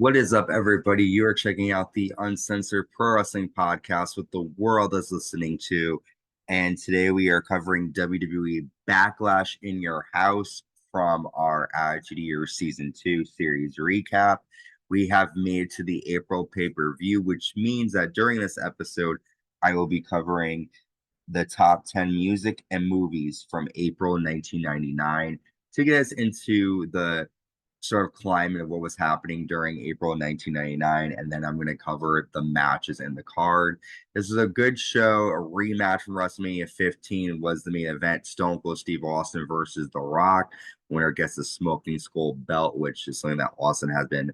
What is up, everybody? You are checking out the Uncensored Pro Wrestling Podcast, what the world is listening to. And today we are covering WWE Backlash in Your House from our Attitude Year Season 2 series recap. We have made to the April pay-per-view, which means that during this episode, I will be covering the top 10 music and movies from April 1999 to get us into the sort of climate of what was happening during April 1999, and then I'm going to cover the matches and the card. This is a good show. A rematch from WrestleMania 15 was the main event. Stone Cold Steve Austin versus The Rock. Winner gets the Smoking Skull belt, which is something that Austin has been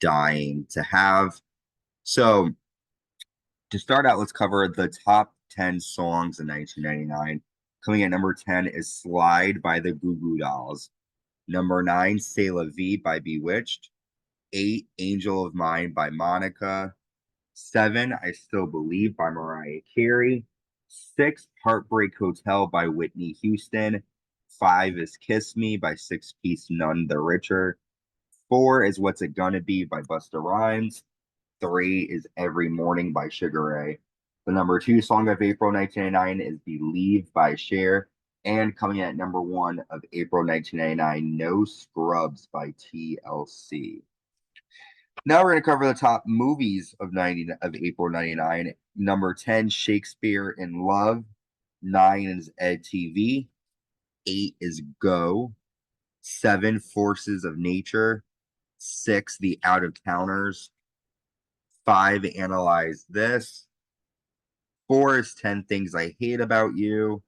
dying to have. So to start out, let's cover the top 10 songs in 1999. Coming at number 10 is Slide by the Goo Goo Dolls. Number 9, C'est La Vie by Bewitched. 8, Angel of Mine by Monica. 7, I Still Believe by Mariah Carey. 6, Heartbreak Hotel by Whitney Houston. 5 is Kiss Me by Six Piece None the Richer. 4 is What's It Gonna Be by Busta Rhymes. 3 is Every Morning by Sugar Ray. The number 2 song of April 1999 is Believe by Cher. And coming at number 1 of April 1999, No Scrubs by TLC. Now we're going to cover the top movies of April 99. Number 10, Shakespeare in Love. 9 is Ed TV. 8 is Go. 7, Forces of Nature. 6, The Out of Towners. 5, Analyze This. 4 is 10 Things I Hate About You.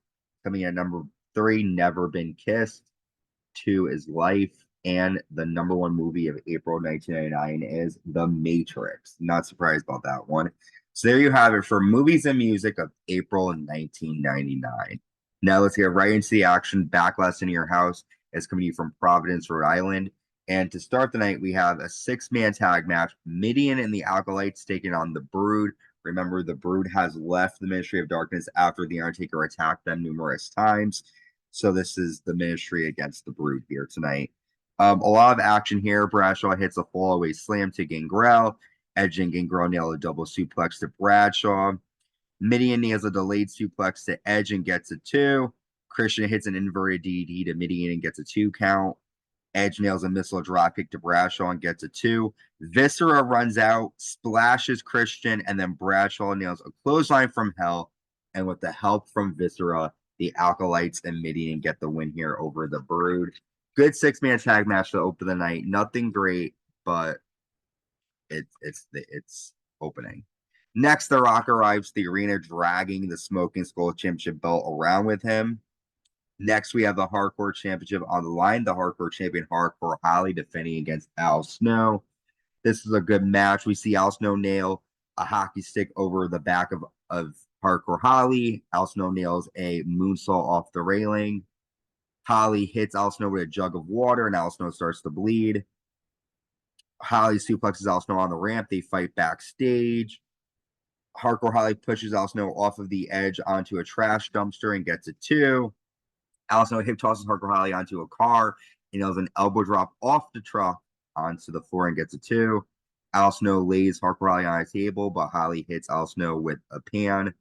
Coming at number 3, Never Been Kissed. 2 is Life. And the number 1 movie of April 1999 is The Matrix. Not surprised about that one. So there you have it for movies and music of April 1999. Now let's get right into the action. Backlash in Your House is coming to you from Providence, Rhode Island. And to start the night, we have a 6-man tag match. Midian and the Acolytes taking on the Brood. Remember, the Brood has left the Ministry of Darkness after the Undertaker attacked them numerous times. So this is the Ministry against the Brood here tonight. A lot of action here. Bradshaw hits a fallaway slam to Gangrel. Edge and Gangrel nail a double suplex to Bradshaw. Midian nails a delayed suplex to Edge and gets a 2. Christian hits an inverted DDT to Midian and gets a 2 count. Edge nails a missile dropkick to Bradshaw and gets a 2. Viscera runs out, splashes Christian, and then Bradshaw nails a clothesline from Hell. And with the help from Viscera, the Acolytes and Midian get the win here over the Brood. Good 6-man tag match to open the night. Nothing great, but it's opening. Next, The Rock arrives to the arena, dragging the Smoking Skull Championship belt around with him. Next, we have the Hardcore Championship on the line. The Hardcore Champion, Hardcore Holly, defending against Al Snow. This is a good match. We see Al Snow nail a hockey stick over the back of Hardcore Holly. Al Snow nails a moonsault off the railing. Holly hits Al Snow with a jug of water, and Al Snow starts to bleed. Holly suplexes Al Snow on the ramp. They fight backstage. Hardcore Holly pushes Al Snow off of the edge onto a trash dumpster and gets a 2. Al Snow hip tosses Hardcore Holly onto a car and nails an elbow drop off the truck onto the floor and gets a 2. Al Snow lays Hardcore Holly on a table, but Holly hits Al Snow with a pan.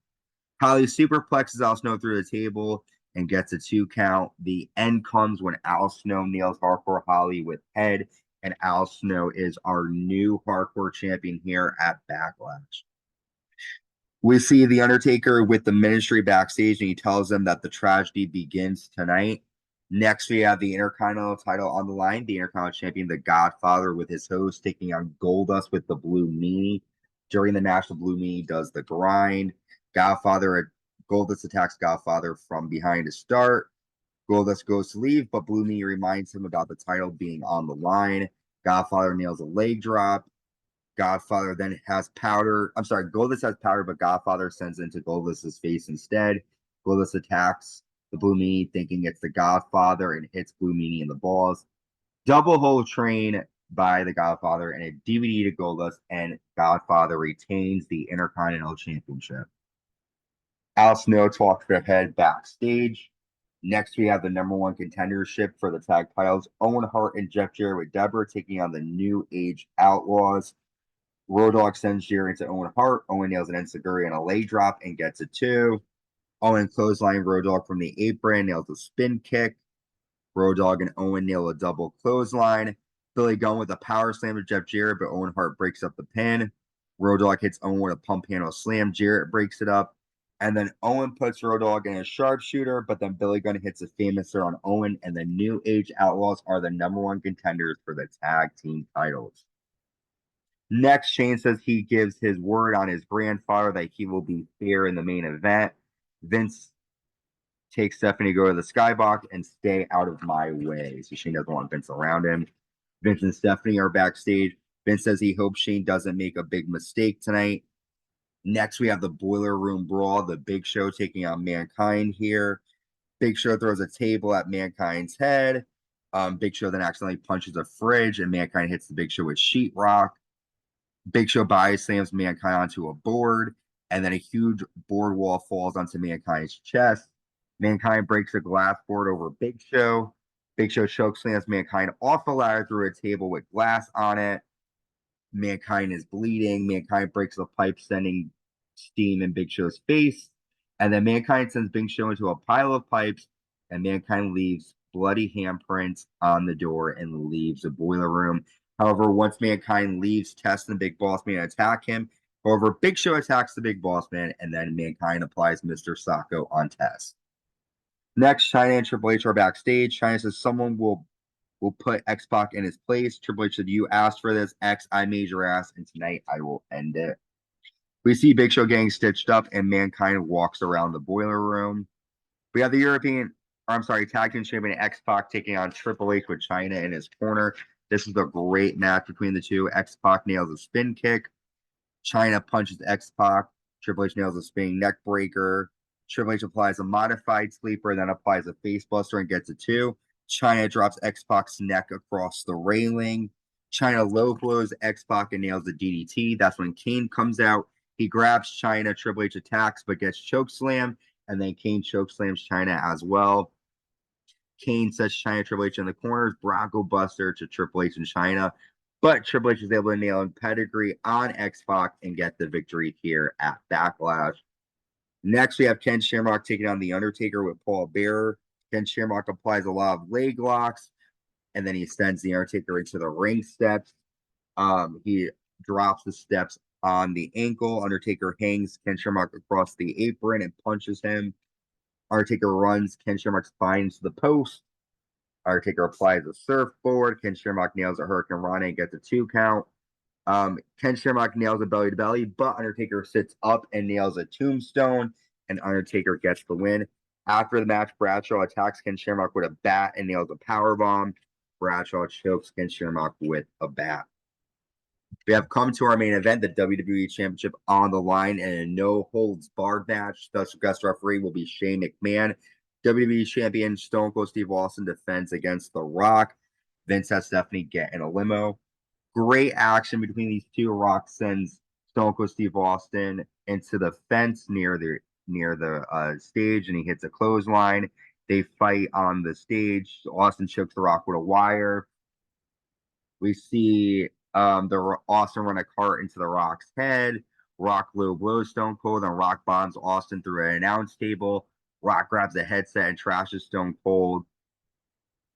Holly superplexes Al Snow through the table and gets a 2 count. The end comes when Al Snow nails Hardcore Holly with head, and Al Snow is our new Hardcore champion here at Backlash. We see The Undertaker with the Ministry backstage, and he tells them that the tragedy begins tonight. Next, we have the Intercontinental title on the line. The Intercontinental champion, the Godfather, with his host, taking on Goldust with the Blue Meanie. During the match, the Blue Meanie does the grind. Goldust attacks Godfather from behind to start. Goldust goes to leave, but Blue Meanie reminds him about the title being on the line. Godfather nails a leg drop. Godfather then has powder. I'm sorry, Goldust has powder, but Godfather sends it into Goldust's face instead. Goldust attacks the Blue Meanie, thinking it's the Godfather, and hits Blue Meanie in the balls. Double hole train by the Godfather and a DVD to Goldust, and Godfather retains the Intercontinental Championship. Al Snow talks to their head backstage. Next, we have the #1 contendership for the tag titles. Owen Hart and Jeff Jarrett with Deborah taking on the New Age Outlaws. Road Dogg sends Jarrett to Owen Hart. Owen nails an enziguri and a leg drop and gets a 2. Owen clothesline Road Dogg from the apron, nails a spin kick. Road Dogg and Owen nail a double clothesline. Billy Gunn with a power slam to Jeff Jarrett, but Owen Hart breaks up the pin. Road Dogg hits Owen with a pump handle slam. Jarrett breaks it up. And then Owen puts Road Dogg in a sharpshooter, but then Billy Gunn hits a famouser on Owen, and the New Age Outlaws are the #1 contenders for the tag team titles. Next, Shane says he gives his word on his grandfather that he will be fair in the main event. Vince takes Stephanie to go to the skybox and stay out of my way. So Shane doesn't want Vince around him. Vince and Stephanie are backstage. Vince says he hopes Shane doesn't make a big mistake tonight. Next, we have the Boiler Room Brawl, the Big Show taking on Mankind here. Big Show throws a table at Mankind's head. Big Show then accidentally punches a fridge, and Mankind hits the Big Show with sheetrock. Big Show body slams Mankind onto a board, and then a huge board wall falls onto Mankind's chest. Mankind breaks a glass board over Big Show. Big Show chokeslams Mankind off a ladder through a table with glass on it. Mankind is bleeding. Mankind breaks the pipe, sending steam in Big Show's face. And then Mankind sends Big Show into a pile of pipes, and Mankind leaves bloody handprints on the door and leaves the boiler room. However, once Mankind leaves, Test and Big Boss Man attack him. However, Big Show attacks the Big Boss Man, and then Mankind applies Mr. Sacco on Test. Next, Chyna and Triple H are backstage. Chyna says someone will put X-Pac in his place. Triple H said, "You asked for this, X. I made your ass, and tonight I will end it." We see Big Show getting stitched up, and Mankind walks around the boiler room. We have the tag team champion X-Pac taking on Triple H with Chyna in his corner. This is a great match between the two. X-Pac nails a spin kick. Chyna punches X-Pac. Triple H nails a spinning neck breaker. Triple H applies a modified sleeper, then applies a face buster and gets a 2. Chyna drops X-Pac's neck across the railing. Chyna low blows X-Pac and nails the DDT. That's when Kane comes out. He grabs Chyna. Triple H attacks but gets chokeslammed, and then Kane chokeslams Chyna as well. Kane sets Chyna Triple H in the corners. Bronco Buster to Triple H and Chyna. But Triple H is able to nail a pedigree on X-Pac and get the victory here at Backlash. Next, we have Ken Shamrock taking on The Undertaker with Paul Bearer. Ken Shamrock applies a lot of leg locks, and then he sends The Undertaker into the ring steps. He drops the steps on the ankle. Undertaker hangs Ken Shamrock across the apron and punches him. Undertaker runs Ken Shamrock's spine into the post. Undertaker applies a surfboard. Ken Shamrock nails a Hurricane Rana and gets a 2 count. Ken Shamrock nails a belly to belly, but Undertaker sits up and nails a tombstone, and Undertaker gets the win. After the match, Bradshaw attacks Ken Shamrock with a bat and nails a powerbomb. Bradshaw chokes Ken Shamrock with a bat. We have come to our main event, the WWE Championship on the line, and a no-holds-barred match. Special guest referee will be Shane McMahon. WWE Champion Stone Cold Steve Austin defends against The Rock. Vince has Stephanie get in a limo. Great action between these two. Rock sends Stone Cold Steve Austin into the fence near the stage, and he hits a clothesline. They fight on the stage. Austin chokes The Rock with a wire. We see the Austin run a cart into The Rock's head. Rock low blows Stone Cold, and Rock bombs Austin through an announce table. Rock grabs a headset and trashes Stone Cold.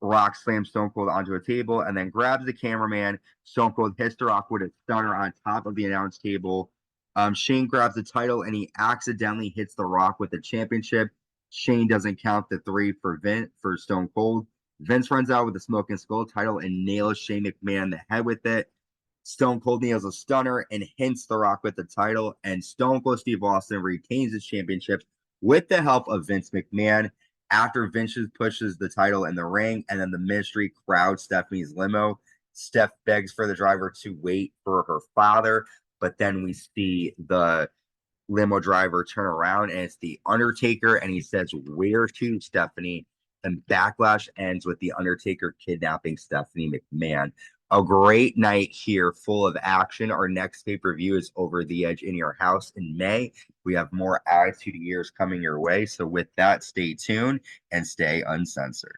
Rock slams Stone Cold onto a table and then grabs the cameraman. Stone Cold hits The Rock with a stunner on top of the announce table. Shane grabs the title and he accidentally hits The Rock with the championship. Shane doesn't count the 3 for Stone Cold. Vince runs out with the Smoking Skull title and nails Shane McMahon in the head with it. Stone Cold nails a stunner and hints The Rock with the title, and Stone Cold Steve Austin retains his championship with the help of Vince McMahon. After Vince pushes the title in the ring, and then the ministry crowds Stephanie's limo. Steph begs for the driver to wait for her father, but then we see the limo driver turn around, and it's the Undertaker, and he says, "Where to, Stephanie?" And Backlash ends with the Undertaker kidnapping Stephanie McMahon. a great night here full of action. Our next pay-per-view is Over the Edge in Your House in May. We have more Attitude Years coming your way. So with that, stay tuned and stay uncensored.